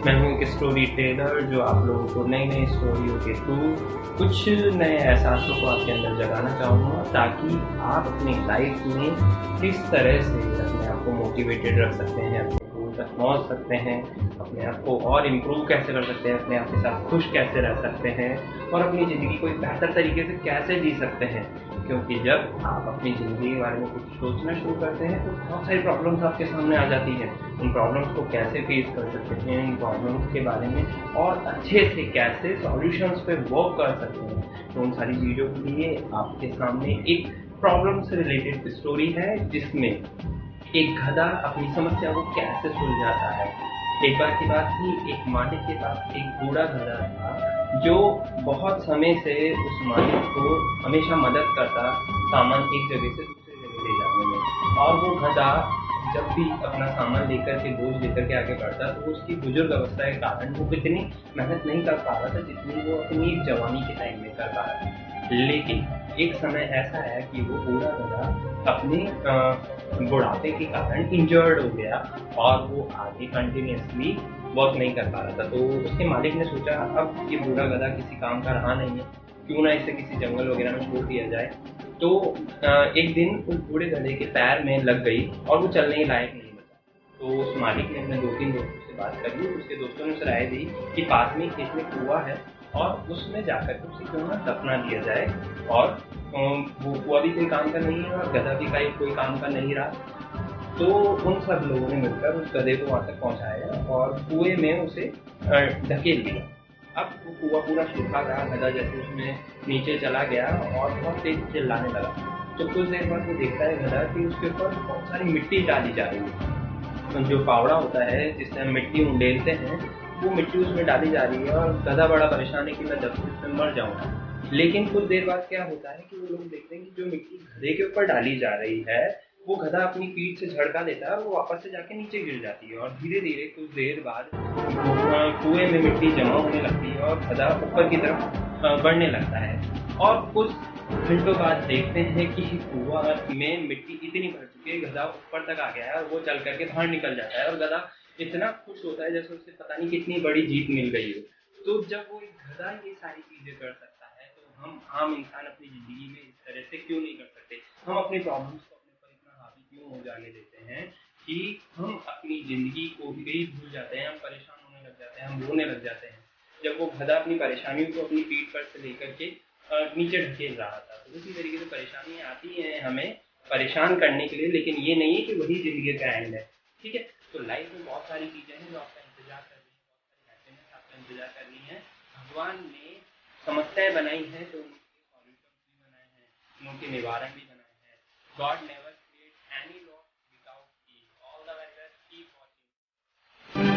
मैं हूँ एक स्टोरी टेलर जो आप लोगों को नई नई स्टोरियों के थ्रू कुछ नए एहसासों को आपके अंदर जगाना चाहूँगा, ताकि आप अपनी लाइफ में किस तरह से अपने आप को मोटिवेटेड रख सकते हैं, अपने गोल तक पहुँच सकते हैं, अपने आप को और इम्प्रूव कैसे कर सकते हैं, अपने आप के साथ खुश कैसे रह सकते हैं और अपनी ज़िंदगी को एक बेहतर तरीके से कैसे जी सकते हैं। क्योंकि जब आप अपनी ज़िंदगी के बारे में कुछ सोचना शुरू करते हैं तो बहुत सारी प्रॉब्लम्स आपके सामने आ जाती हैं। उन प्रॉब्लम्स को कैसे फेस कर सकते हैं, उन प्रॉब्लम्स के बारे में और अच्छे से कैसे सॉल्यूशंस पे वर्क कर सकते हैं। तो उन सारी चीज़ों के लिए आपके सामने एक प्रॉब्लम से रिलेटेड स्टोरी है, जिसमें एक गधा अपनी समस्या को कैसे सुलझाता है। एक बार की बात थी, एक मालिक के पास एक बूढ़ा गधा था जो बहुत समय से उस मालिक को हमेशा मदद करता, सामान एक जगह से दूसरी जगह ले जाने में। और वो गधा जब भी अपना सामान लेकर के बोझ लेकर के आगे बढ़ता तो उसकी बुजुर्ग अवस्था के कारण वो इतनी मेहनत नहीं कर पा रहा था जितनी वो अपनी जवानी के टाइम में कर पा रहा था। लेकिन एक समय ऐसा आया कि वो बूढ़ा गधा अपने बुढ़ापे के कारण इंजर्ड हो गया और वो आगे कंटिन्यूसली वर्क नहीं कर पा रहा था। तो उसके मालिक ने सोचा, अब ये बूढ़ा गधा किसी काम का रहा नहीं है, क्यों ना इसे किसी जंगल वगैरह में छोड़ दिया जाए। तो एक दिन उस बूढ़े गधे के पैर में लग गई और वो चलने के लायक नहीं बचा। तो उस मालिक ने अपने 2-3 दोस्तों से बात करी। उसके दोस्तों ने उसे राय दी कि पास में खेत में कुआं है और उसमें जाकर के उसे क्यों ना दफना दिया जाए। और वो कुआं भी कोई काम का नहीं है और गधा भी कोई काम का नहीं रहा। तो उन सब लोगों ने मिलकर उस गधे को वहाँ तक पहुँचाया और कुएं में उसे धकेल दिया। अब वो कुआं पूरा सूखा रहा, गधा जैसे उसमें नीचे चला गया और बहुत तेज चिल्लाने लगा। तो कुछ देर बाद वो देखता है गधा कि उसके ऊपर बहुत सारी मिट्टी डाली जा रही है। जो फावड़ा होता है जिससे हम मिट्टी उंडेलते हैं, वो मिट्टी उसमें डाली जा रही है और गधा बड़ा परेशान है कि मैं जब इसमें मर जाऊंगा। लेकिन कुछ देर बाद क्या होता है कि वो लोग देखते हैं कि जो मिट्टी गधे के ऊपर डाली जा रही है वो गधा अपनी पीठ से झड़का देता है और वो वापस से जाके नीचे गिर जाती है। और धीरे धीरे कुछ देर बाद कुएं में मिट्टी जमा होने लगती है और गधा ऊपर की तरफ बढ़ने लगता है। और कुछ घंटों बाद देखते हैं कि कुआं में मिट्टी इतनी भर चुकी है, गधा ऊपर तक आ गया है और वो चल करके बाहर निकल जाता है और गधा इतना खुश होता है जैसे उसे पता नहीं कितनी बड़ी जीत मिल गई हो। तो जब वो एक गधा ये सारी चीजें कर सकता है, तो हम आम इंसान अपनी जिंदगी में इस तरह से क्यों नहीं कर सकते? हम अपनी प्रॉब्लम्स को अपने ऊपर इतना हावी क्यों हो जाने देते हैं कि हम अपनी जिंदगी को ही भूल जाते हैं, हम परेशान होने लग जाते हैं, हम रोने लग जाते हैं। जब वो गधा अपनी परेशानियों को अपनी पीठ पर से लेकर के नीचे ढकेल रहा था, तो उसी तरीके से परेशानियां आती हैं हमें परेशान करने के लिए, लेकिन ये नहीं है कि वही जिंदगी का एंड है। ठीक है, तो लाइफ में बहुत सारी चीजें हैं जो आपका इंतजार कर रही है, बहुत सारी हैप्पीनेस आपका इंतजार कर रही है। भगवान ने समस्याएं बनाई हैं तो उनके सॉल्यूशन भी बनाए हैं, उनके निवारण भी बनाए हैं। God never